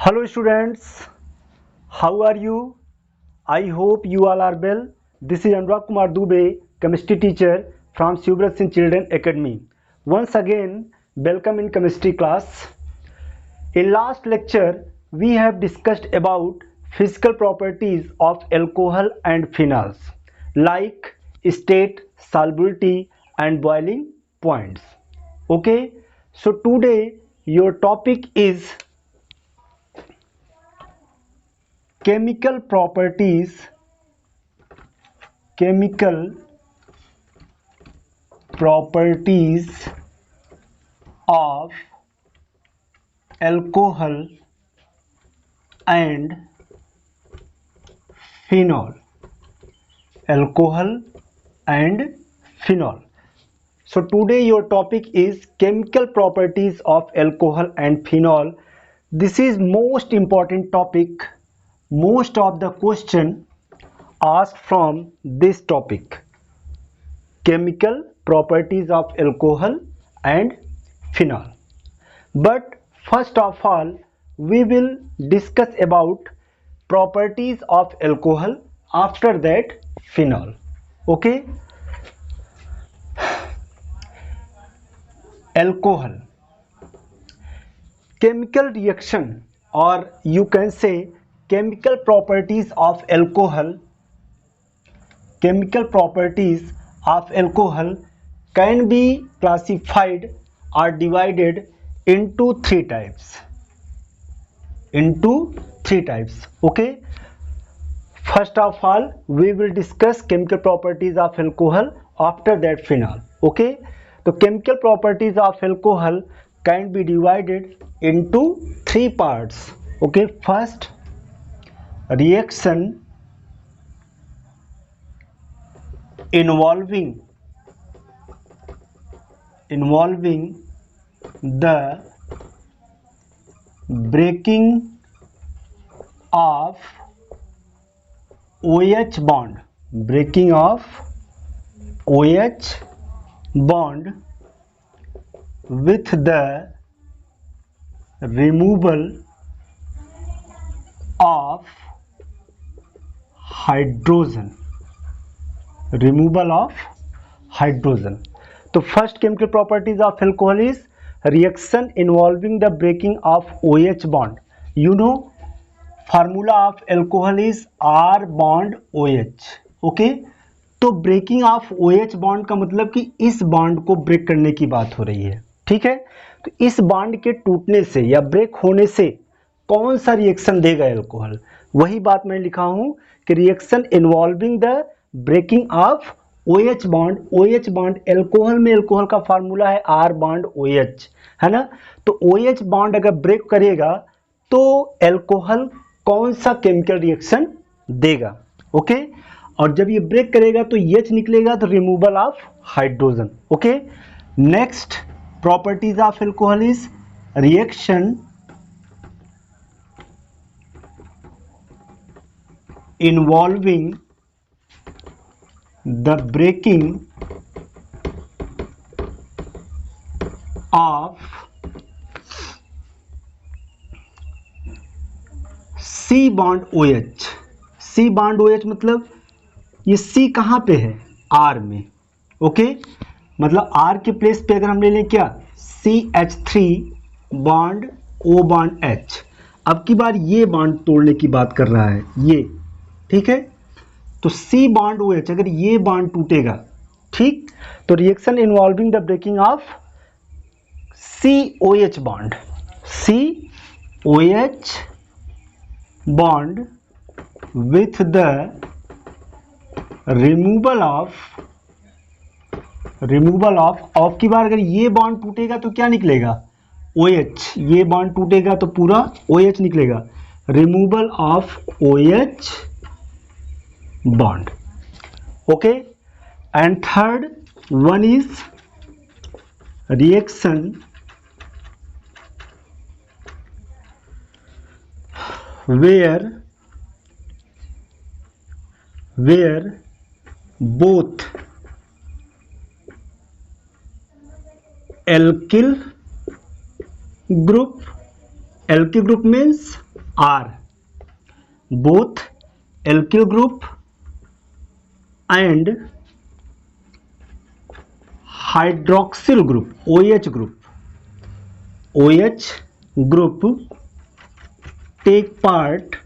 Hello students, how are you? I hope you all are well. This is Anurag Kumar Dubey, chemistry teacher from Shivrat Singh Children Academy. Once again, welcome in chemistry class. In last lecture, we have discussed about physical properties of alcohol and phenols like state, solubility and boiling points. Okay, so today your topic is chemical properties of alcohol and phenol. So today your topic is chemical properties of alcohol and phenol. This is most important topic. Most of the question asked from this topic, chemical properties of alcohol and phenol. But first of all, we will discuss about properties of alcohol, after that phenol. Okay, alcohol, chemical reaction, or you can say chemical properties of alcohol can be classified or divided into three types. Okay, first of all we will discuss chemical properties of alcohol, after that phenol. Okay, so chemical properties of alcohol can be divided into three parts. Okay, first, reaction involving the breaking of OH bond, with the removal of hydrogen. So first chemical properties of alcohol is reaction involving the breaking of OH bond. You know, formula of alcohol is R bond OH. Okay, तो breaking of OH bond का मतलब कि इस bond को break करने की बात हो रही है. ठीक है, तो इस बॉन्ड के टूटने से या ब्रेक होने से कौन सा रिएक्शन देगा अल्कोहल, वही बात मैं लिखा हूं कि reaction involving the breaking of OH bond alcohol में अल्कोहल का फार्मूला है R बॉन्ड OH, है ना. तो OH बॉन्ड अगर ब्रेक करेगा तो अल्कोहल कौन सा केमिकल रिएक्शन देगा. ओके, और जब ये ब्रेक करेगा तो H निकलेगा, तो removal of hydrogen. Okay, next properties of alcohol is reaction involving the breaking of C bond OH. C bond OH मतलब ये C कहाँ पे है, R में. ओके, मतलब R के प्लेस पे अगर हम ले लें क्या, CH3 bond O bond H. अब की बार ये बॉन्ड तोड़ने की बात कर रहा है ये. ठीक है, तो C बॉन्ड OH अगर ये बॉन्ड टूटेगा, ठीक, तो reaction involving the breaking of COH bond with the removal of की बार अगर ये बॉन्ड टूटेगा तो क्या निकलेगा, OH. ये बॉन्ड टूटेगा तो पूरा OH निकलेगा, removal of OH bond. Okay, and third one is reaction where both alkyl group means are both alkyl group and hydroxyl group, OH group take part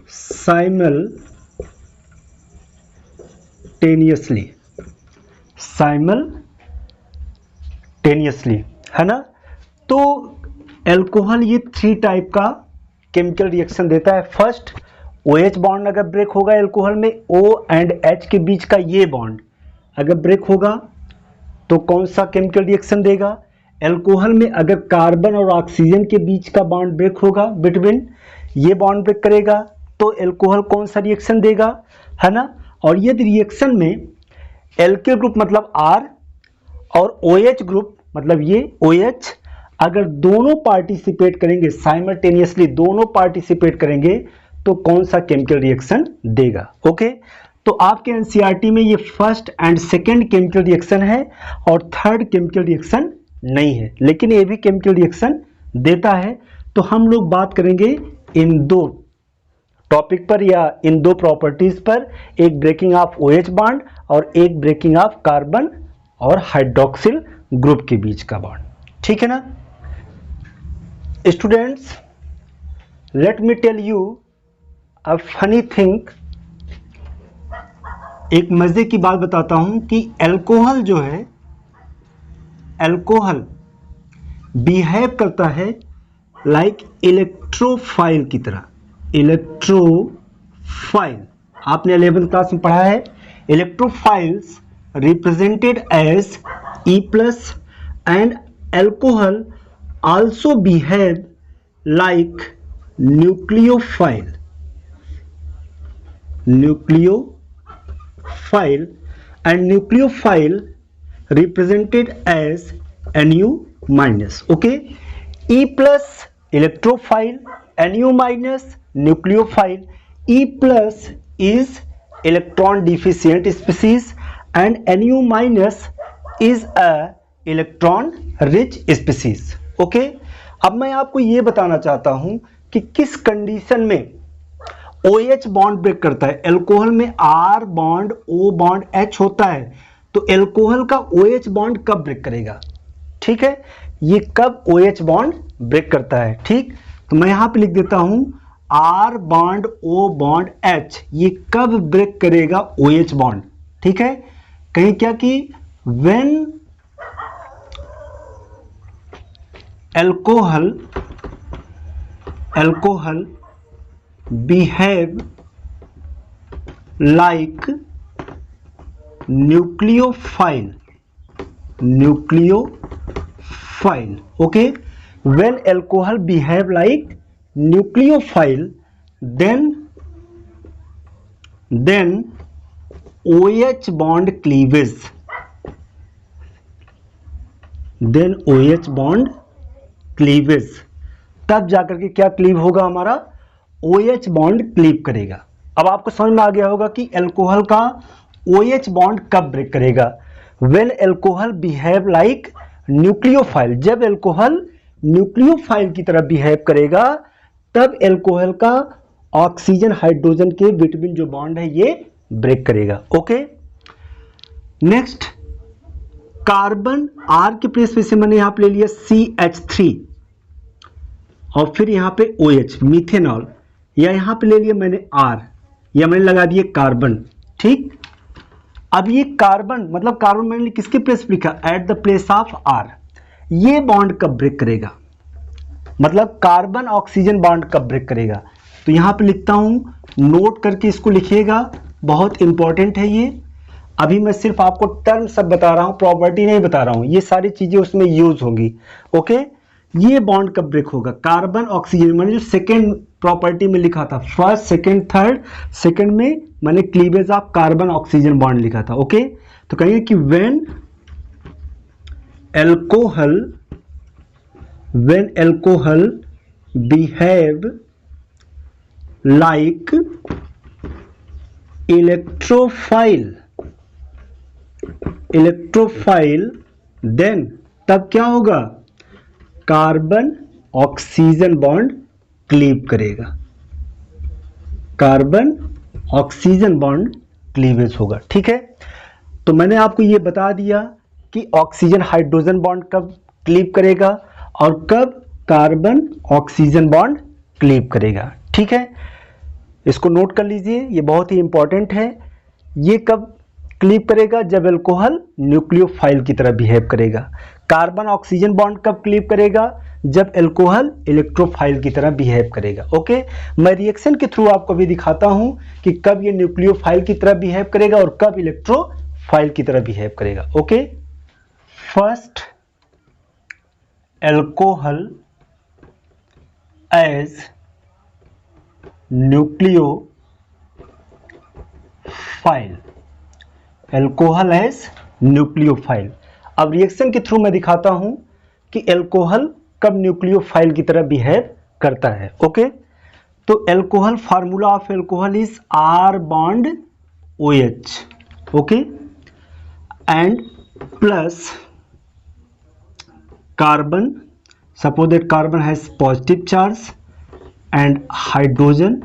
simultaneously, है ना। तो एल्कोहल ये 3 type का chemical reaction देता है। First, OH bond अगर break होगा alcohol में, O एंड H के बीच का ये बॉन्ड अगर ब्रेक होगा तो कौन सा केमिकल रिएक्शन देगा? एल्कोहल में अगर कार्बन और ऑक्सीजन के बीच का बॉन्ड ब्रेक होगा, बिटवीन ये बॉन्ड ब्रेक करेगा तो एल्कोहल कौन सा रिएक्शन देगा, है ना। और यदि रिएक्शन में एल्किल ग्रुप मतलब R और OH ग्रुप मतलब ये OH अगर दोनों पार्टिसिपेट करेंगे साइमल्टेनियसली, दोनों पार्टिसिपेट करेंगे तो कौन सा केमिकल रिएक्शन देगा। ओके, तो आपके एनसीईआरटी में ये first and second chemical reaction है और थर्ड केमिकल रिएक्शन नहीं है, लेकिन ये भी केमिकल रिएक्शन देता है। तो हम लोग बात करेंगे इन 2 टॉपिक पर या इन 2 प्रॉपर्टीज पर, एक ब्रेकिंग ऑफ OH बॉन्ड और एक ब्रेकिंग ऑफ कार्बन और हाइड्रोक्सिल ग्रुप के बीच का बॉन्ड। ठीक है ना students, let me tell you a funny thing. एक मजे की बात बताता हूं कि एल्कोहल जो है, एल्कोहल बिहेव करता है लाइक इलेक्ट्रोफाइल की तरह। इलेक्ट्रोफाइल आपने 11th क्लास में पढ़ा है। Electrophiles represented as E+ and alcohol also behave like nucleophile and nucleophile represented as Nu-। okay, E+ electrophile, Nu- nucleophile। E+ is electron deficient species and Nu- is a electron rich species। okay, अब मैं आपको ये बताना चाहता हूं कि किस condition में OH बॉन्ड ब्रेक करता है। एल्कोहल में R bond O bond H होता है, तो एल्कोहल का OH बॉन्ड कब ब्रेक करेगा? ठीक है, ये कब OH बॉन्ड ब्रेक करता है। ठीक, तो मैं यहां पे लिख देता हूं R bond O bond H, ये कब ब्रेक करेगा OH बॉन्ड। ठीक है, कहीं क्या कि when alcohol behave like nucleophile। okay, when alcohol behave like nucleophile, then OH bond cleavage, तब जाकर के क्या क्लीव होगा, हमारा OH बॉन्ड क्लीव करेगा। अब आपको समझ में आ गया होगा कि एल्कोहल का OH बॉन्ड कब ब्रेक करेगा। When alcohol behave like nucleophile, जब एल्कोहल न्यूक्लियोफाइल की तरह बिहेव करेगा तब एल्कोहल का ऑक्सीजन हाइड्रोजन के बिटवीन जो बॉन्ड है ये ब्रेक करेगा। ओके, नेक्स्ट कार्बन R के प्लेस पे से मैंने यहां पे ले लिया CH3 और फिर यहां पे OH मिथेनॉल, या यहां पे ले लिया मैंने R, या मैंने लगा दिया कार्बन। ठीक, अब ये कार्बन मतलब कार्बन मैंने किसके प्लेस पे लिखा, at the place of R। ये बॉन्ड कब ब्रेक करेगा, मतलब कार्बन ऑक्सीजन बॉन्ड कब ब्रेक करेगा। तो यहां पे लिखता हूं, नोट करके इसको लिखिएगा, बहुत इंपॉर्टेंट है ये। अभी मैं सिर्फ आपको टर्म सब बता रहा हूं, प्रॉपर्टी नहीं बता रहा हूं, ये सारी चीजें उसमें यूज होंगी। ओके, ये बॉन्ड कब ब्रेक होगा, कार्बन ऑक्सीजन, मैंने जो सेकेंड प्रॉपर्टी में लिखा था, फर्स्ट सेकेंड थर्ड, सेकेंड में मैंने cleavage of carbon oxygen bond लिखा था। ओके, तो कहिए कि when alcohol behave like electrophile, then तब क्या होगा, कार्बन ऑक्सीजन बॉन्ड क्लीव करेगा, कार्बन ऑक्सीजन बॉन्ड क्लीवेज होगा। ठीक है, तो मैंने आपको ये बता दिया कि ऑक्सीजन हाइड्रोजन बॉन्ड कब क्लीव करेगा और कब कार्बन ऑक्सीजन बॉन्ड क्लीव करेगा। ठीक है, इसको नोट कर लीजिए, ये बहुत ही इंपॉर्टेंट है। ये कब क्लीव करेगा? जब अल्कोहल न्यूक्लियोफाइल की तरह बिहेव करेगा। कार्बन ऑक्सीजन बॉन्ड कब क्लीव करेगा? जब अल्कोहल इलेक्ट्रोफाइल की तरह बिहेव करेगा। ओके, मैं रिएक्शन के थ्रू आपको भी दिखाता हूं कि कब ये न्यूक्लियोफाइल की तरह बिहेव करेगा और कब इलेक्ट्रोफाइल की तरह बिहेव करेगा। Okay, first alcohol as nucleophile, alcohol as nucleophile. अब रिएक्शन के थ्रू मैं दिखाता हूं कि अल्कोहल कब न्यूक्लियोफाइल की तरह बिहेव करता है। ओके, तो alcohol, formula of alcohol is R bond OH, okay, and plus carbon, suppose that carbon has positive charge and hydrogen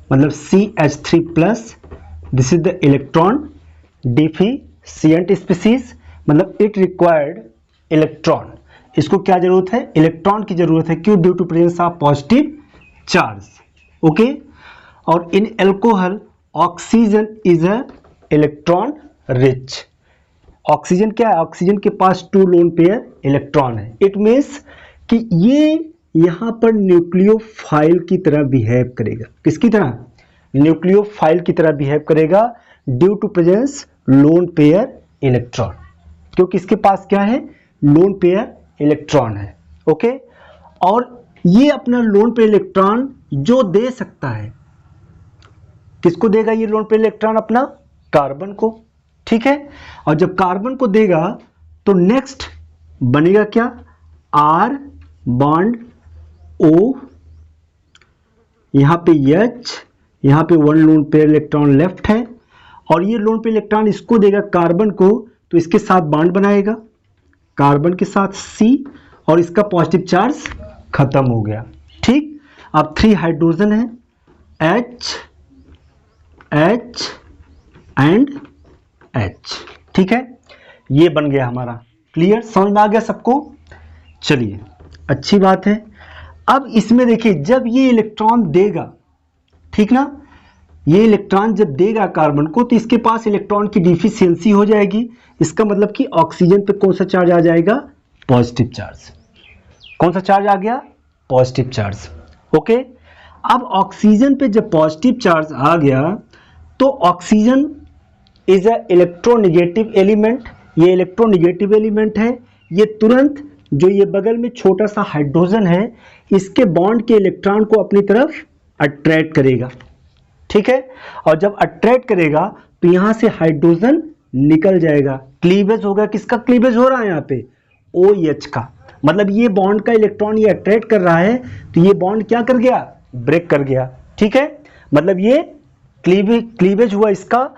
मतलब CH3 plus, this is the electron deficient species, मतलब it required electron. इसको क्या जरूरत है? Electron की जरूरत है। क्यों? Due to presence of positive charge. Okay, और in alcohol oxygen is a electron rich. Oxygen क्या है? ऑक्सीजन के पास 2 लोन पेयर इलेक्ट्रॉन है। इट मीन्स कि ये यहां पर न्यूक्लियोफाइल की तरह बिहेव करेगा। किसकी तरह? न्यूक्लियोफाइल की तरह बिहेव करेगा due to presence lone pair electron, क्योंकि इसके पास क्या है? लोन पेयर इलेक्ट्रॉन है। ओके, और ये अपना लोन पेयर इलेक्ट्रॉन जो दे सकता है, किसको देगा ये लोन पेयर इलेक्ट्रॉन? अपना कार्बन को। ठीक है, और जब कार्बन को देगा तो नेक्स्ट बनेगा क्या? R बॉन्ड O, यहां पे H, यहां पे 1 लोन पेयर इलेक्ट्रॉन लेफ्ट है, और ये लोन पेयर इलेक्ट्रॉन इसको देगा कार्बन को, तो इसके साथ बॉन्ड बनाएगा कार्बन के साथ C, और इसका पॉजिटिव चार्ज खत्म हो गया। ठीक, अब 3 हाइड्रोजन है, H एंड H। ठीक है, ये बन गया हमारा। क्लियर? समझ में आ गया सबको? चलिए, अच्छी बात है। अब इसमें देखिए, जब ये इलेक्ट्रॉन देगा, ठीक ना, ये इलेक्ट्रॉन जब देगा कार्बन को, तो इसके पास इलेक्ट्रॉन की डिफिशियंसी हो जाएगी। इसका मतलब कि ऑक्सीजन पे कौन सा चार्ज आ जाएगा? Positive charge. कौन सा चार्ज आ गया? Positive charge. ओके, अब ऑक्सीजन पे जब पॉजिटिव चार्ज आ गया तो oxygen is a electronegative element. ये इलेक्ट्रोनेगेटिव एलिमेंट है। ये तुरंत जो ये बगल में छोटा सा हाइड्रोजन है, इसके बॉन्ड के इलेक्ट्रॉन को अपनी तरफ अट्रैक्ट करेगा। ठीक है, और जब अट्रैक्ट करेगा तो यहां से हाइड्रोजन निकल जाएगा। क्लीवेज होगा। किसका क्लीवेज हो रहा है यहाँ पे? OH का। मतलब ये बॉन्ड का इलेक्ट्रॉन ये अट्रैक्ट कर रहा है, तो ये बॉन्ड क्या कर गया? ब्रेक कर गया। ठीक है, मतलब ये क्लीवेज हुआ इसका,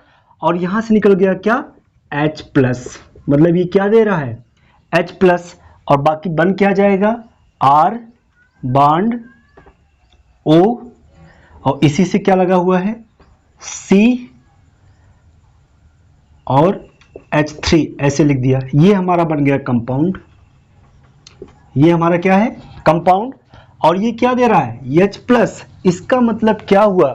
और यहां से निकल गया क्या? H plus. मतलब ये क्या दे रहा है? H प्लस, और बाकी बन क्या जाएगा? R बॉन्ड O, और इसी से क्या लगा हुआ है? C और H3, ऐसे लिख दिया। ये हमारा बन गया कंपाउंड। ये हमारा क्या है? कंपाउंड। और ये क्या दे रहा है? H plus. इसका मतलब क्या हुआ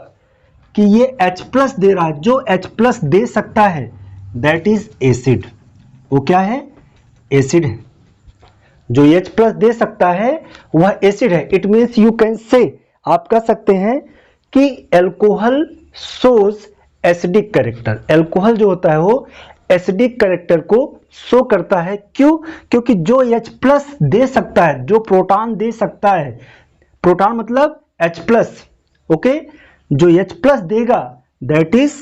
कि ये H प्लस दे रहा है। जो H प्लस दे सकता है दैट इज एसिड। वो क्या है? एसिड है। जो H प्लस दे सकता है वह एसिड है। इट मीन्स यू कैन से, आप कह सकते हैं कि alcohol shows acidic character. Alcohol जो होता है वो एसिडिक कैरेक्टर को शो करता है। क्यों? क्योंकि जो H प्लस दे सकता है, जो प्रोटॉन दे सकता है, प्रोटॉन मतलब H प्लस, ओके, जो H प्लस देगा दैट इज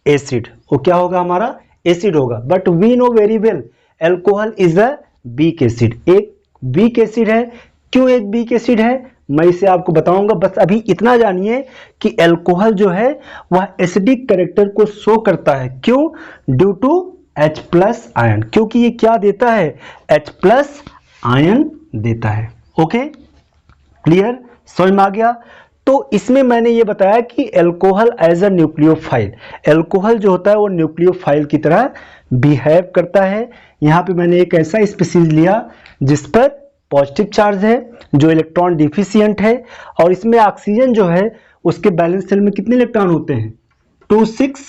एसिड। वो क्या होगा? हमारा एसिड होगा। But we know very well alcohol is a weak acid. एक वीक एसिड है। क्यों एक वीक एसिड है? मैं इसे आपको बताऊंगा। बस अभी इतना जानिए कि अल्कोहल जो है वह एसिडिक कैरेक्टर को शो करता है। क्यों? Due to H+ ion. क्योंकि ये क्या देता है? H+ आयन देता है। ओके, क्लियर, समझ में आ गया। तो इसमें मैंने ये बताया कि alcohol as a nucleophile, alcohol जो होता है वो न्यूक्लियोफाइल की तरह बिहेव करता है। यहाँ पे मैंने एक ऐसा स्पीसीज लिया जिस पर पॉजिटिव चार्ज है, जो इलेक्ट्रॉन डिफिशियंट है, और इसमें ऑक्सीजन जो है उसके बैलेंस शेल में कितने इलेक्ट्रॉन होते हैं, 2 6,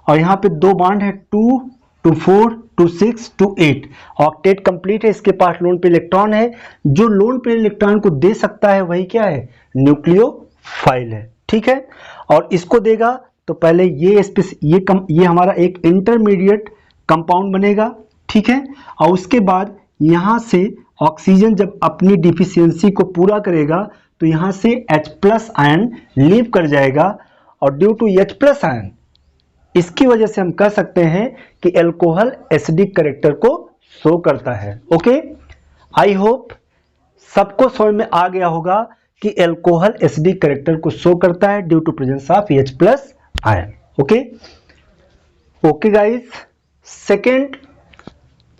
और यहाँ पे 2 बॉन्ड है, 2 2 4 2 6 2 8, ऑक्टेट कंप्लीट है। इसके पास लोन पे इलेक्ट्रॉन है, जो लोन पे इलेक्ट्रॉन को दे सकता है वही क्या है, न्यूक्लियोफाइल है, ठीक है। और इसको देगा तो पहले ये हमारा एक इंटरमीडिएट कंपाउंड बनेगा, ठीक है। और उसके बाद यहाँ से ऑक्सीजन जब अपनी डिफिशियंसी को पूरा करेगा तो यहाँ से H+ आयन लीव कर जाएगा, और ड्यू टू H+ आयन, इसकी वजह से हम कह सकते हैं कि एल्कोहल एसिडिक कैरेक्टर को शो करता है। ओके, आई होप सबको समझ में आ गया होगा कि एल्कोहल एसिडिक कैरेक्टर को शो करता है due to presence of H+ ion. Okay okay guys, second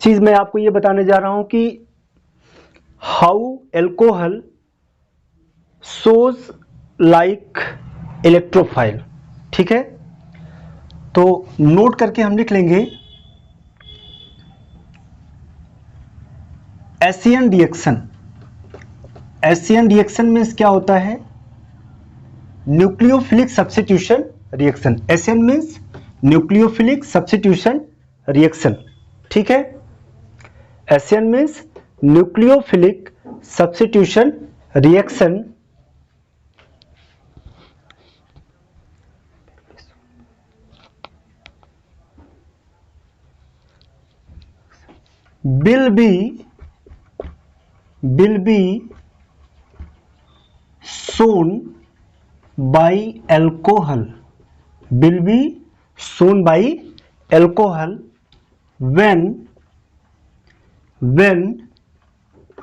चीज मैं आपको ये बताने जा रहा हूं कि how alcohol shows like electrophile, ठीक है। तो नोट करके हम लिख लेंगे, एशियन रिएक्शन। एशियन रिएक्शन में क्या होता है, nucleophilic substitution reaction. Asian means nucleophilic substitution reaction, ठीक है। Asian means nucleophilic substitution reaction will be shown by alcohol, will be shown by alcohol when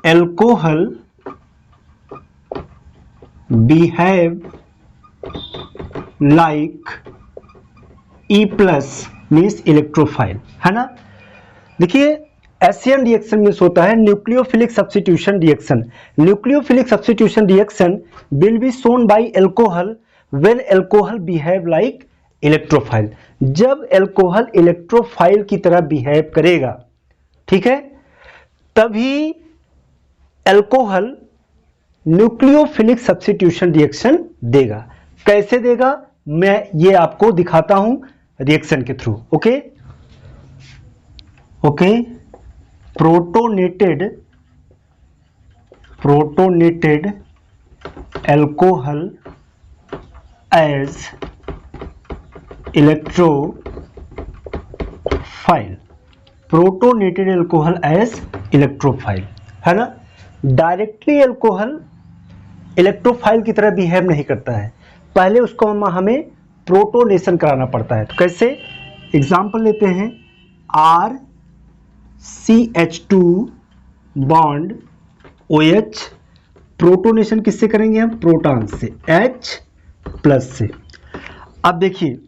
alcohol behave like E+ means electrophile, है ना। देखिए Asian reaction में होता है nucleophilic substitution reaction. Nucleophilic substitution reaction will be shown by alcohol when alcohol behave like electrophile. जब alcohol electrophile की तरह behave करेगा, ठीक है, तभी अल्कोहल न्यूक्लियोफिलिक सब्स्टिट्यूशन रिएक्शन देगा। कैसे देगा मैं ये आपको दिखाता हूं रिएक्शन के थ्रू। Okay okay, protonated alcohol as electrophile, protonated alcohol as electrophile, है ना। डायरेक्टली अल्कोहल इलेक्ट्रोफाइल की तरह बिहेव नहीं करता है, पहले उसको हमें प्रोटोनेशन कराना पड़ता है। तो कैसे, एग्जाम्पल लेते हैं, RCH2 बॉन्ड OH, प्रोटोनेशन किससे करेंगे हम, प्रोटॉन से, H+ से। अब देखिए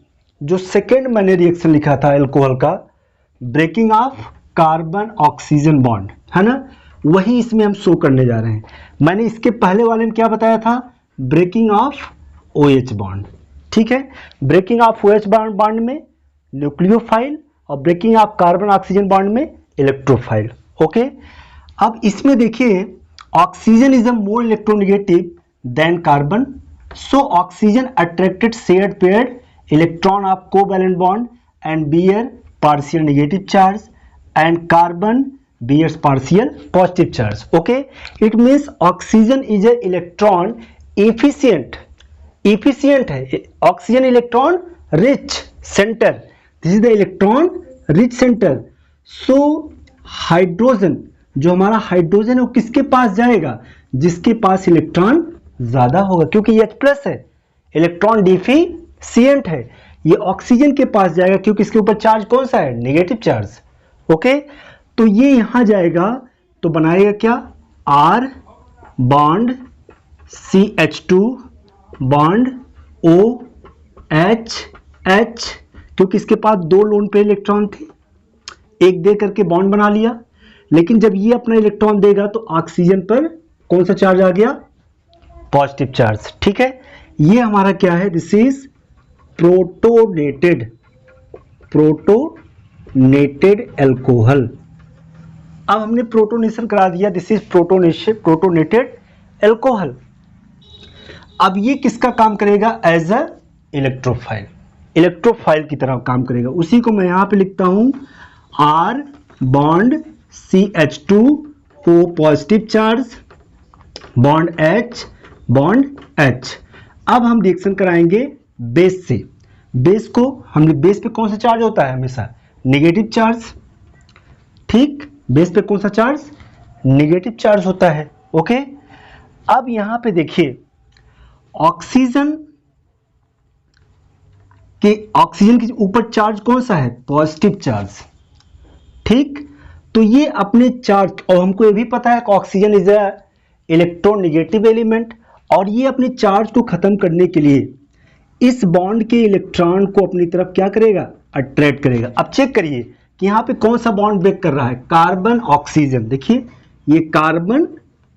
जो सेकेंड मैंने रिएक्शन लिखा था अल्कोहल का, breaking of carbon oxygen bond, है ना, वही इसमें हम शो करने जा रहे हैं। मैंने इसके पहले वाले में क्या बताया था, ब्रेकिंग ऑफ OH बॉन्ड, ठीक है। ब्रेकिंग ऑफ OH बॉन्ड में न्यूक्लियोफाइल और breaking of carbon oxygen bond में इलेक्ट्रोफाइल। ओके, अब इसमें देखिए oxygen is a more electronegative than carbon, so oxygen attracted shared paired electron of covalent bond and bear partial negative charge, and carbon bears partial positive charge. Okay, it means oxygen is a electron efficient है, oxygen electron rich center, this is the electron rich center. So hydrogen, जो हमारा hydrogen है वो किसके पास जाएगा, जिसके पास electron ज्यादा होगा, क्योंकि H+ है, इलेक्ट्रॉन डिफिशिएंट है, ये ऑक्सीजन के पास जाएगा क्योंकि इसके ऊपर चार्ज कौन सा है, नेगेटिव चार्ज। ओके, तो ये यहां जाएगा तो बनाएगा क्या, R bond CH2 bond OH, क्योंकि इसके पास 2 लोन पेयर इलेक्ट्रॉन थे, एक दे करके बॉन्ड बना लिया, लेकिन जब ये अपना इलेक्ट्रॉन देगा तो ऑक्सीजन पर कौन सा चार्ज आ गया, पॉजिटिव चार्ज। ठीक है, ये हमारा क्या है, दिस इज प्रोटोनेटेड एल्कोहल। अब हमने प्रोटोनेशन करा दिया, दिस इज प्रोटोनेटेड एल्कोहल। अब ये किसका काम करेगा, एज अ इलेक्ट्रोफाइल की तरह काम करेगा। उसी को मैं यहां पे लिखता हूं, R bond CH2O positive charge, bond H। अब हम रिएक्शन कराएंगे बेस से। बेस को हमने, बेस पे कौन सा चार्ज होता है, हमेशा नेगेटिव चार्ज। ठीक, बेस पे कौन सा चार्ज, नेगेटिव चार्ज होता है। ओके, अब यहां पे देखिए ऑक्सीजन के ऊपर चार्ज कौन सा है, पॉजिटिव चार्ज। ठीक, तो ये अपने चार्ज, और हमको ये भी पता है कि oxygen is a electronegative element, और ये अपने चार्ज को खत्म करने के लिए इस बॉन्ड के इलेक्ट्रॉन को अपनी तरफ क्या करेगा, अट्रैक्ट करेगा। अब चेक करिए कि यहाँ पे कौन सा बॉन्ड ब्रेक कर रहा है, कार्बन ऑक्सीजन। देखिए ये कार्बन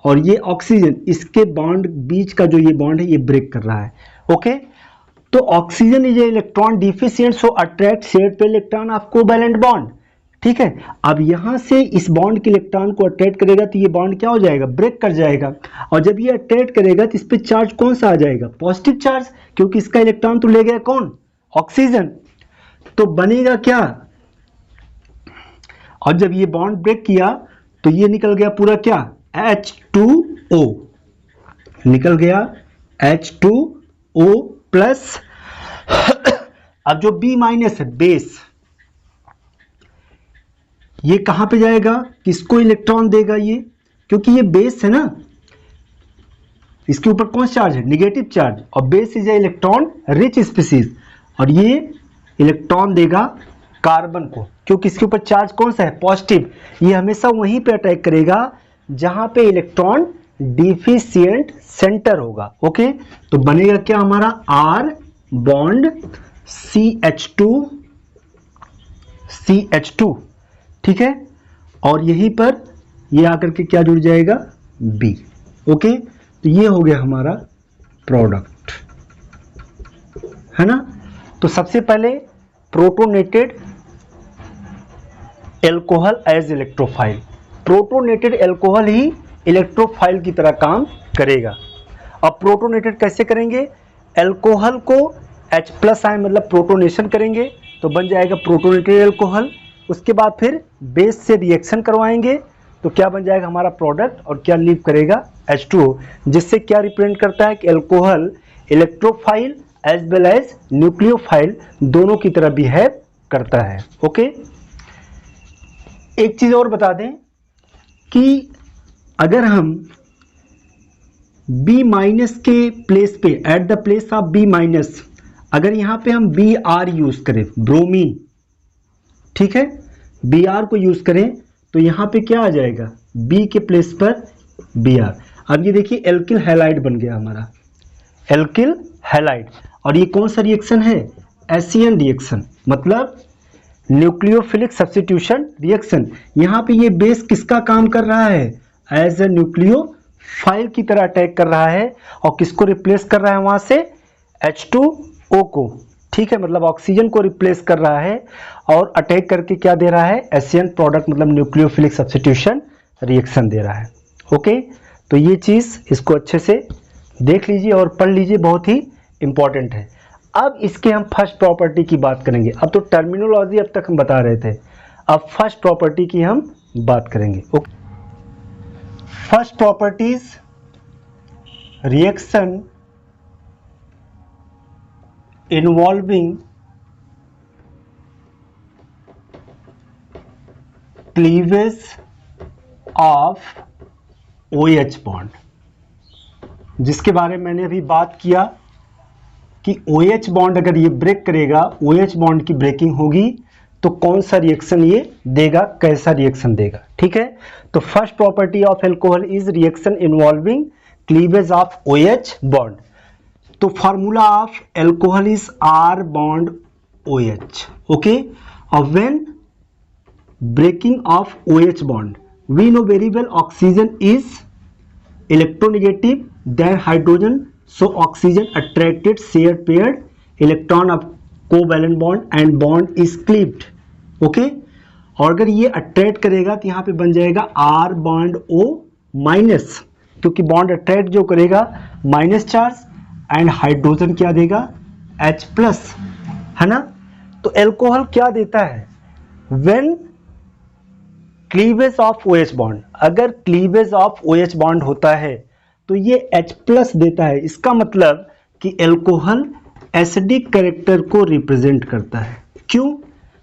और ये ऑक्सीजन, इसके बॉन्ड बीच का जो ये बॉन्ड है ये ब्रेक कर रहा है। ओके, तो oxygen is electron deficient so attract shared पे इलेक्ट्रॉन ऑफ कोवैलेंट बॉन्ड। ठीक है, अब यहां से इस बॉन्ड के इलेक्ट्रॉन को अट्रैक्ट करेगा तो ये बॉन्ड क्या हो जाएगा, ब्रेक कर जाएगा। और जब ये अट्रैक्ट करेगा तो इस पे चार्ज कौन सा आ जाएगा, पॉजिटिव चार्ज, क्योंकि इसका इलेक्ट्रॉन तो ले गया कौन, ऑक्सीजन। तो बनेगा क्या, और जब ये बॉन्ड ब्रेक किया तो ये निकल गया पूरा क्या, H2O निकल गया, H2O प्लस। अब जो B माइनस है, बेस, ये कहां पे जाएगा, किसको इलेक्ट्रॉन देगा ये, क्योंकि ये बेस है ना, इसके ऊपर कौन सा चार्ज है, नेगेटिव चार्ज, और base is a electron rich species, और ये इलेक्ट्रॉन देगा कार्बन को, क्योंकि इसके ऊपर चार्ज कौन सा है, पॉजिटिव। ये हमेशा वहीं पे अटैक करेगा जहां पे इलेक्ट्रॉन डिफिशिएंट सेंटर होगा। ओके, तो बनेगा क्या हमारा, आर बॉन्ड CH2। ठीक है, और यहीं पर ये आकर के क्या जुड़ जाएगा, B। ओके, तो ये हो गया हमारा प्रोडक्ट, है ना। तो सबसे पहले protonated alcohol as electrophile, protonated alcohol ही इलेक्ट्रोफाइल की तरह काम करेगा। अब प्रोटोनेटेड कैसे करेंगे, एल्कोहल को H+ आयन मतलब प्रोटोनेशन करेंगे तो बन जाएगा प्रोटोनेटेड एल्कोहल। उसके बाद फिर बेस से रिएक्शन करवाएंगे तो क्या बन जाएगा हमारा प्रोडक्ट, और क्या लीव करेगा, H2O, जिससे क्या रिप्रेजेंट करता है कि alcohol electrophile as well as nucleophile दोनों की तरह बिहेव करता है। ओके, एक चीज और बता दें कि अगर हम B- के प्लेस पे, at the place of B-, अगर यहां पे हम Br यूज करें, ब्रोमीन, ठीक है, Br को यूज करें तो यहां पे क्या आ जाएगा, B के प्लेस पर Br। अब ये देखिए एल्किल हैलाइड बन गया हमारा, एल्किल हैलाइड। और ये कौन सा रिएक्शन है, एशियन रिएक्शन, मतलब न्यूक्लियोफिलिक सब्स्टिट्यूशन रिएक्शन। यहां पे ये बेस किसका काम कर रहा है, एज ए न्यूक्लियोफाइल की तरह अटैक कर रहा है, और किसको रिप्लेस कर रहा है वहां से, H2O को। ठीक है, मतलब ऑक्सीजन को रिप्लेस कर रहा है और अटैक करके क्या दे रहा है, एशियन प्रोडक्ट मतलब न्यूक्लियोफिलिक सब्स्टिट्यूशन रिएक्शन दे रहा है। ओके, तो ये चीज इसको अच्छे से देख लीजिए और पढ़ लीजिए, बहुत ही इंपॉर्टेंट है। अब इसके हम फर्स्ट प्रॉपर्टी की बात करेंगे। अब तो टर्मिनोलॉजी अब तक हम बता रहे थे, अब फर्स्ट प्रॉपर्टी की हम बात करेंगे। Okay, first properties, reaction involving cleavage of OH bond, जिसके बारे में मैंने अभी बात किया कि OH बॉन्ड अगर ये ब्रेक करेगा, OH बॉन्ड की ब्रेकिंग होगी तो कौन सा रिएक्शन ये देगा, कैसा रिएक्शन देगा। ठीक है, तो first property of alcohol is reaction involving cleavage of OH bond. तो formula of alcohol is R bond OH। Okay, और when breaking of OH bond we know very well oxygen is electronegative than hydrogen, so oxygen attracted shared paired electron of covalent bond and bond is cleaved. Okay, और अगर ये attract करेगा तो यहाँ पे बन जाएगा R बॉन्ड O माइनस, क्योंकि बॉन्ड अट्रैक्ट जो करेगा माइनस चार्ज, एंड हाइड्रोजन क्या देगा H प्लस, है ना। तो एल्कोहल क्या देता है, when cleavage of OH bond, अगर क्लीवेज ऑफ OH बॉन्ड होता है तो ये H प्लस देता है। इसका मतलब कि एल्कोहल एसिडिक कैरेक्टर को रिप्रेजेंट करता है। क्यों?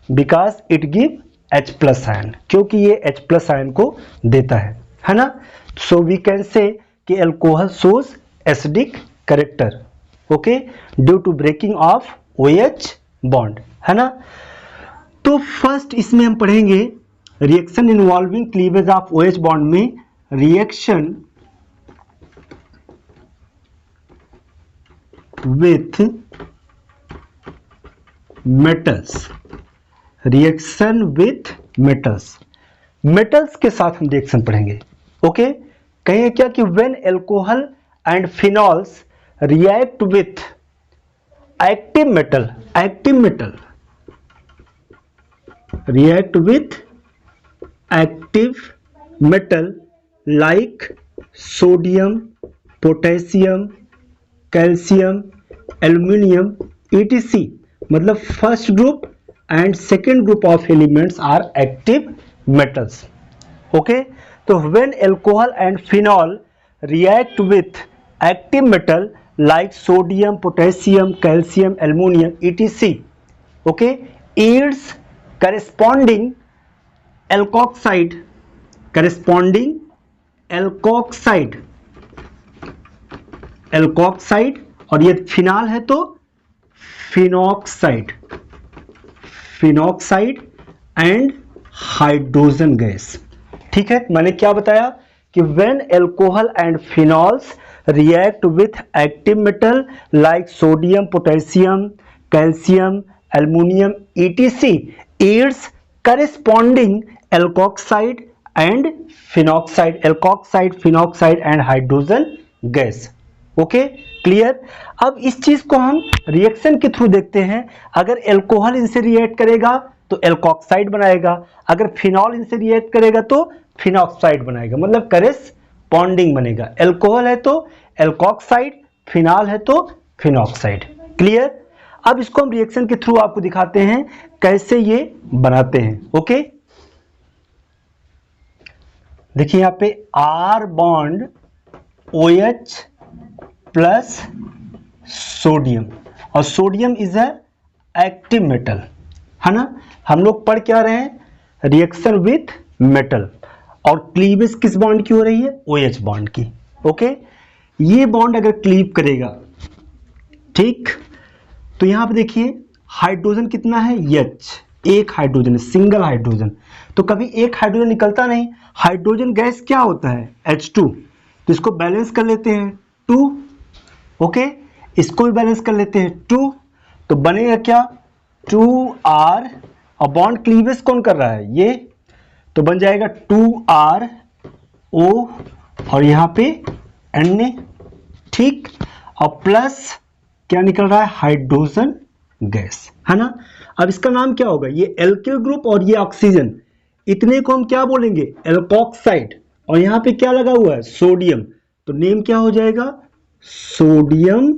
Because it give H plus ion, क्योंकि ये H प्लस आयन को देता है ना। सो वी कैन से कि alcohol shows acidic character, okay, due to breaking of OH bond, है ना। तो फर्स्ट इसमें हम पढ़ेंगे reaction involving cleavage of OH bond में reaction with metals, reaction with metals, metals के साथ हम रिएक्शन पढ़ेंगे। ओके, कहेंगे क्या कि when alcohol and phenols react with active metal, active metal react with active metal like sodium, potassium, calcium, aluminium etc, मतलब first group and second group of elements are active metals. Okay, तो when alcohol and phenol react with active metal like sodium, potassium, calcium, aluminium etc, okay, yields corresponding alkoxide, corresponding alkoxide, alkoxide, और ये phenol है तो phenoxide, phenoxide and hydrogen gas. ठीक है, मैंने क्या बताया कि when alcohol and phenols react with active metal like sodium, potassium, calcium, aluminum etc, yields corresponding alkoxide and phenoxide, alkoxide, phenoxide and hydrogen gas। Okay, clear. अब इस चीज को हम रिएक्शन के थ्रू देखते हैं। अगर एल्कोहल इनसे रिएक्ट करेगा तो एल्कोक्साइड बनाएगा, अगर फिनॉल इनसे रिएक्ट करेगा तो फिनॉक्साइड बनाएगा, मतलब करेस्पॉन्डिंग बनेगा। एल्कोहल है तो एल्कोक्साइड, फिनॉल है तो फिनॉक्साइड। क्लियर। अब इसको हम रिएक्शन के थ्रू आपको दिखाते हैं कैसे ये बनाते हैं। ओके, देखिए यहां पे R bond OH plus sodium, और sodium is a active metal, है ना। हम लोग पढ़ क्या रहे हैं, रिएक्शन विथ मेटल, और क्लीवेज किस बॉन्ड की हो रही है, OH बॉन्ड की। ओके, ये बॉन्ड अगर क्लीव करेगा, ठीक, तो यहां पे देखिए हाइड्रोजन कितना है, H, एक हाइड्रोजन है, सिंगल हाइड्रोजन, तो कभी एक हाइड्रोजन निकलता नहीं। हाइड्रोजन गैस क्या होता है, H2, तो इसको बैलेंस कर लेते हैं 2। ओके, इसको भी बैलेंस कर लेते हैं 2, तो बनेगा क्या 2R, और बॉन्ड क्लीवेज कौन कर रहा है, ये, तो बन जाएगा 2RO, और यहां पे Na, ठीक, और प्लस क्या निकल रहा है, हाइड्रोजन गैस, है ना। अब इसका नाम क्या होगा, ये एल्किल ग्रुप और ये ऑक्सीजन, इतने को हम क्या बोलेंगे, एल्कोक्साइड, और यहां पे क्या लगा हुआ है, सोडियम, तो नेम क्या हो जाएगा, सोडियम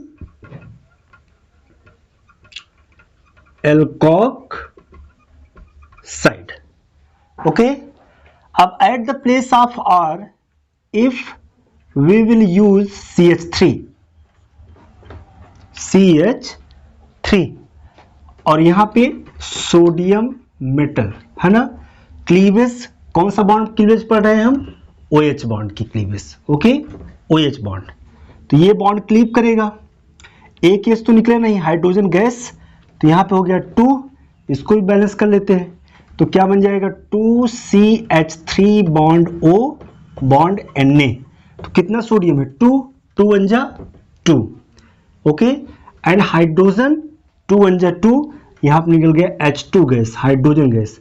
एल्कोक्साइड। ओके, अब at the place of R if we will use CH3, और यहां पे सोडियम मेटल, है ना। क्लीवेज कौन सा बॉन्ड क्लीवेज पढ़ रहे हैं हम, OH बॉन्ड की क्लीवेज। ओके, OH बॉन्ड, तो ये बॉन्ड क्लीव करेगा, एक केस तो निकले नहीं, हाइड्रोजन गैस, तो यहां पे हो गया 2, इसको भी बैलेंस कर लेते हैं, तो क्या बन जाएगा 2CH3 bond O bond Na, तो कितना सोडियम है, 2, 2 1 जा 2, ओके, एंड हाइड्रोजन 2 1 जा 2, यहां पर निकल गया H2 गैस, हाइड्रोजन गैस।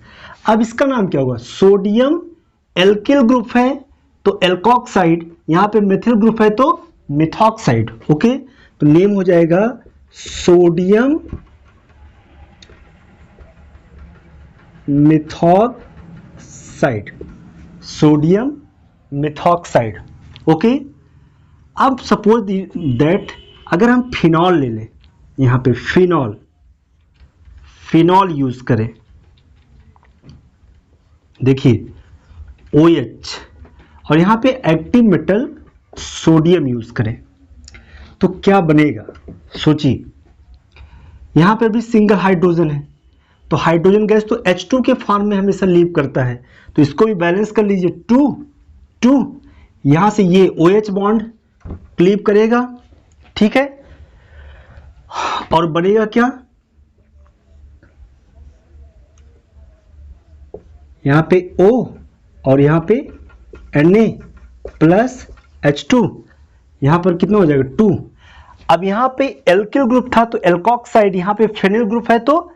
अब इसका नाम क्या होगा, सोडियम एल्किल ग्रुप है तो एल्कोक्साइड, यहाँ पे मेथिल ग्रुप है तो मिथॉक्साइड। ओके, तो नेम हो जाएगा sodium methoxide, sodium methoxide. Okay, अब सपोज दैट अगर हम फिनॉल ले लें, यहाँ पे फिनॉल यूज करें, देखिए OH, और यहाँ पे एक्टिव मेटल सोडियम यूज करें तो क्या बनेगा, सोचिए। यहाँ पे भी सिंगल हाइड्रोजन है, तो हाइड्रोजन गैस तो H2 के फॉर्म में हमेशा लीव करता है, तो इसको भी बैलेंस कर लीजिए, 2 यहाँ से ये OH बॉन्ड क्लीव करेगा, ठीक है, और बनेगा क्या, यहाँ पे O और यहाँ पे Na प्लस H2, यहाँ पर कितना हो जाएगा 2। अब यहाँ पे एल्किल ग्रुप था तो एल्कोक्साइड, यहाँ पे फेनिल ग्रुप है तो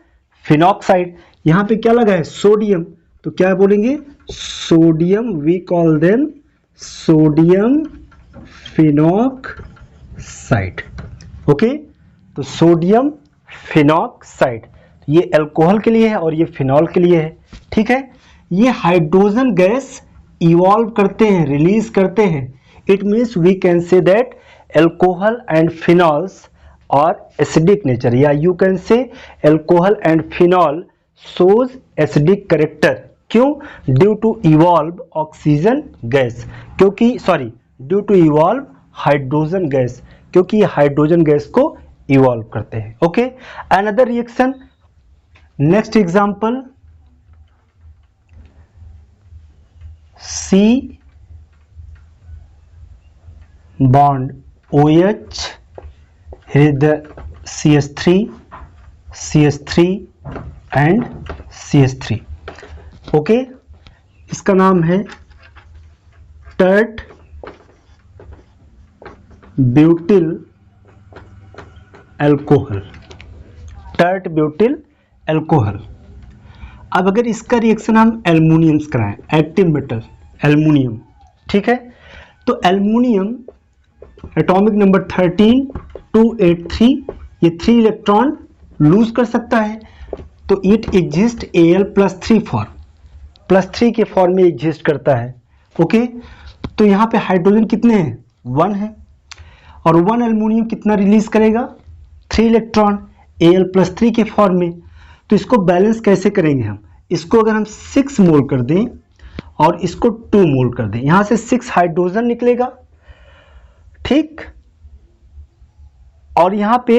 फिनॉक्साइड, यहाँ पे क्या लगा है सोडियम, तो क्या बोलेंगे sodium, we call them sodium phenoxide. Okay, तो सोडियम फिनॉक्साइड, ये अल्कोहल के लिए है और ये फिनॉल के लिए है, ठीक है। ये हाइड्रोजन गैस इवॉल्व करते हैं, रिलीज करते हैं, it means we can say that alcohol and phenols और एसिडिक नेचर, या you can say alcohol and phenol shows acidic character. क्यों? Due to evolve oxygen gas, क्योंकि sorry due to evolve hydrogen gas, क्योंकि ये hydrogen gas को evolve करते हैं। Okay, another reaction, next example, C bond OH, here is the CH3 and CH3। Okay, इसका नाम है tert butyl alcohol, tert butyl alcohol. अब अगर इसका रिएक्शन हम एल्युमिनियम से कराएं, एक्टिव मेटल एल्युमिनियम, ठीक है, तो एल्युमिनियम एटॉमिक नंबर 13 283, ये 3 इलेक्ट्रॉन लूज कर सकता है, तो इट एग्जिस्ट Al+3 फॉर्म, +3 के फॉर्म में एग्जिस्ट करता है। ओके, तो यहाँ पे हाइड्रोजन कितने हैं, 1 है, और 1 एल्युमिनियम कितना रिलीज करेगा, 3 इलेक्ट्रॉन Al+3 के फॉर्म में। तो इसको बैलेंस कैसे करेंगे हम, इसको अगर हम 6 मोल कर दें और इसको 2 मोल कर दें, यहां से 6 हाइड्रोजन निकलेगा, ठीक, और यहां पे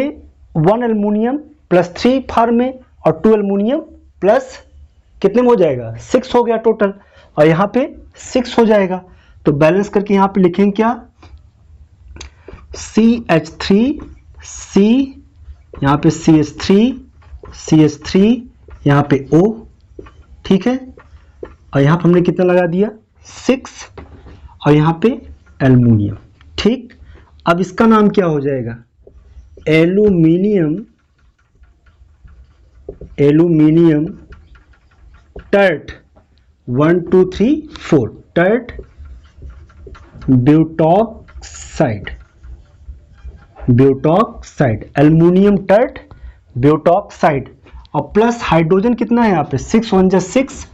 1 एल्युमिनियम +3 फॉर्म में और 2 एल्युमिनियम प्लस कितने में हो जाएगा, 6 हो गया टोटल, और यहां पे 6 हो जाएगा। तो बैलेंस करके यहां पे लिखेंगे क्या, CH3C, यहां पे CH3 यहाँ पे O, ठीक है, और यहाँ पे हमने कितना लगा दिया 6, और यहाँ पे एल्युमिनियम, ठीक। अब इसका नाम क्या हो जाएगा, aluminium tert 1 2 3 4, tert butoxide, aluminium tert butoxide, और प्लस हाइड्रोजन कितना है यहाँ पे 6 1 6,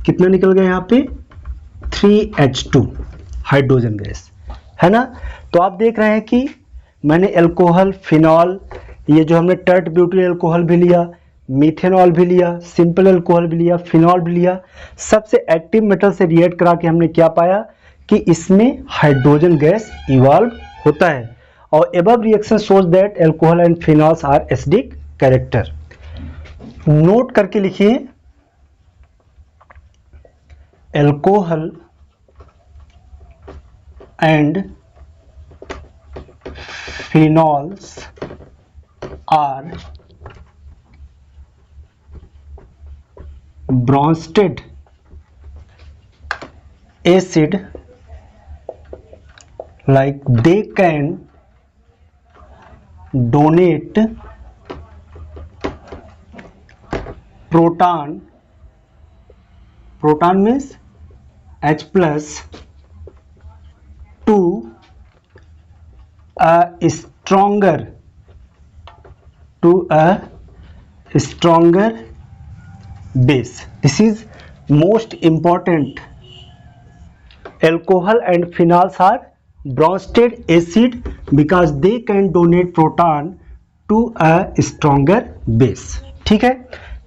कितना निकल गया यहाँ पे 3H2 हाइड्रोजन गैस, है ना। तो आप देख रहे हैं कि मैंने अल्कोहल, फिनॉल, ये जो हमने टर्ट ब्यूटिल अल्कोहल भी लिया, मिथेनॉल भी लिया, सिंपल अल्कोहल भी लिया, फिनॉल भी लिया, सबसे एक्टिव मेटल से रिएक्ट करा के हमने क्या पाया कि इसमें हाइड्रोजन गैस इवॉल्व होता है। और above reaction shows that alcohol and phenols are acidic character. Note करके लिखिए, alcohol and phenols are Bronsted acid, like they can donate proton means H plus to a stronger base. This is most important. Alcohol and phenols are bronzed acid because they can donate proton to a stronger base. ठीक है,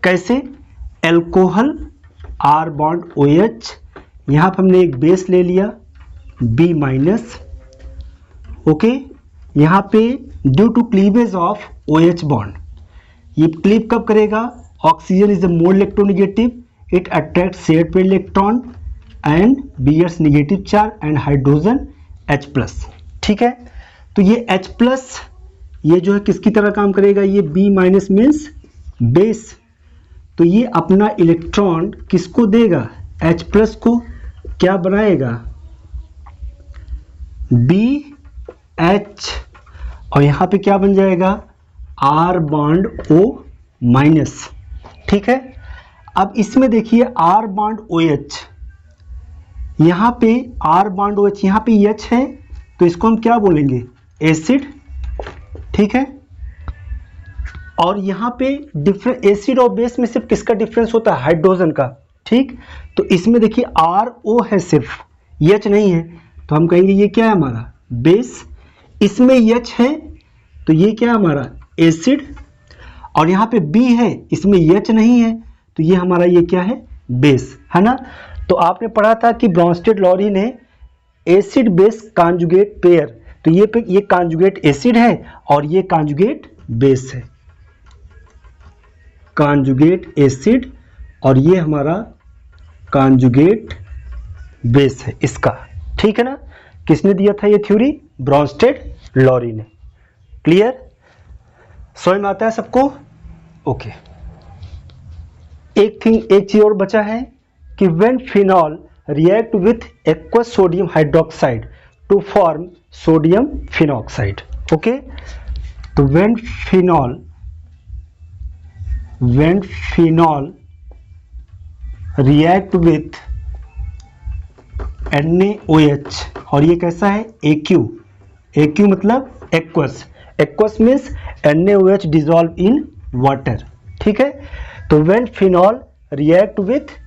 कैसे? Alcohol R bond OH, यहाँ पर हमने एक base ले लिया B minus, okay. यहाँ पे due to cleavage of OH bond, ये क्लीव कब करेगा? Oxygen is the more electronegative, it attract shared pair electron and bears negative charge and hydrogen H+। ठीक है, तो ये H+, ये जो है किसकी तरह काम करेगा? ये B माइनस मीन्स बेस, तो ये अपना इलेक्ट्रॉन किसको देगा? H+ को क्या बनाएगा? BH, और यहाँ पे क्या बन जाएगा? R bond O minus. ठीक है, अब इसमें देखिए R बॉन्ड OH, यहाँ पे R बॉन्ड OH, यहाँ पे H है, तो इसको हम क्या बोलेंगे? एसिड। ठीक है, और यहाँ पे डिफरेंस एसिड और बेस में सिर्फ किसका डिफरेंस होता है? हाइड्रोजन का। ठीक, तो इसमें देखिए RO है सिर्फ, H नहीं है, तो हम कहेंगे ये क्या है? हमारा बेस। इसमें H है तो ये क्या है? हमारा एसिड। और यहाँ पे B है, इसमें H नहीं है, तो ये हमारा ये क्या है? बेस, है ना। तो आपने पढ़ा था कि ब्रॉन्स्टेड लॉरी ने एसिड बेस कॉन्जुगेट पेयर, तो ये कॉन्जुगेट एसिड है और ये कॉन्जुगेट बेस है, कॉन्जुगेट एसिड और ये हमारा कॉन्जुगेट बेस है इसका। ठीक है ना, किसने दिया था ये थ्योरी? ब्रॉन्स्टेड लॉरी ने। क्लियर, समझ में आता है सबको? ओके, एक चीज और बचा है कि when phenol react with aqueous sodium hydroxide to form sodium phenoxide. Okay, तो when phenol react with NaOH, और ये कैसा है? AQ मतलब aqueous. Aqueous means NaOH dissolve in water. ठीक है, तो when phenol react with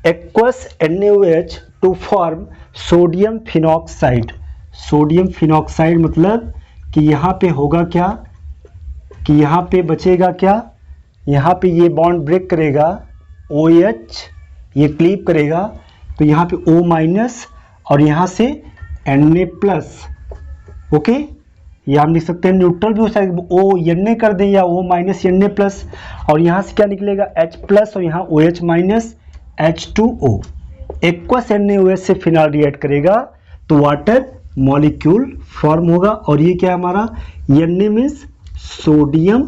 aqueous NaOH to form sodium phenoxide. Sodium phenoxide मतलब कि यहाँ पे होगा क्या? कि यहाँ पे बचेगा क्या? यहाँ पे ये बॉन्ड ब्रेक करेगा, OH ये क्लीव करेगा, तो यहाँ पे O माइनस और यहाँ से Na+। ओके, या हम लिख सकते हैं न्यूट्रल भी हो सकता है, O Na कर दें या O माइनस Na+, और यहाँ से क्या निकलेगा? H+ और यहाँ OH minus H2O। Aqueous NaOH से फिनॉल रिएक्ट करेगा तो वाटर मॉलिक्यूल फॉर्म होगा, और ये क्या हमारा? Na मीन्स सोडियम,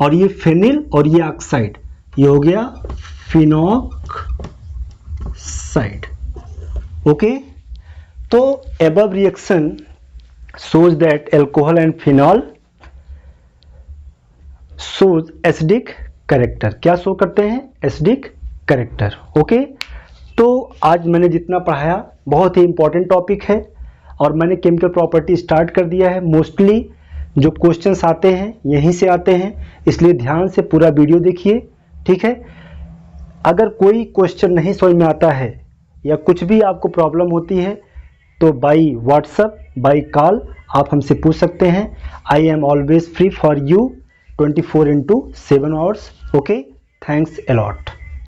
और ये फेनिल और ये ऑक्साइड, ये हो गया फिनॉक्साइड। ओके, तो above reaction shows that alcohol and phenol shows acidic character। क्या शो करते हैं? Acidic character. ओके, तो आज मैंने जितना पढ़ाया बहुत ही इंपॉर्टेंट टॉपिक है, और मैंने केमिकल प्रॉपर्टी स्टार्ट कर दिया है। मोस्टली जो क्वेश्चंस आते हैं यहीं से आते हैं, इसलिए ध्यान से पूरा वीडियो देखिए। ठीक है, अगर कोई क्वेश्चन नहीं समझ में आता है या कुछ भी आपको प्रॉब्लम होती है तो बाई व्हाट्सएप, बाई कॉल आप हमसे पूछ सकते हैं। I am always free for you 24/7 hours. Okay, thanks a lot.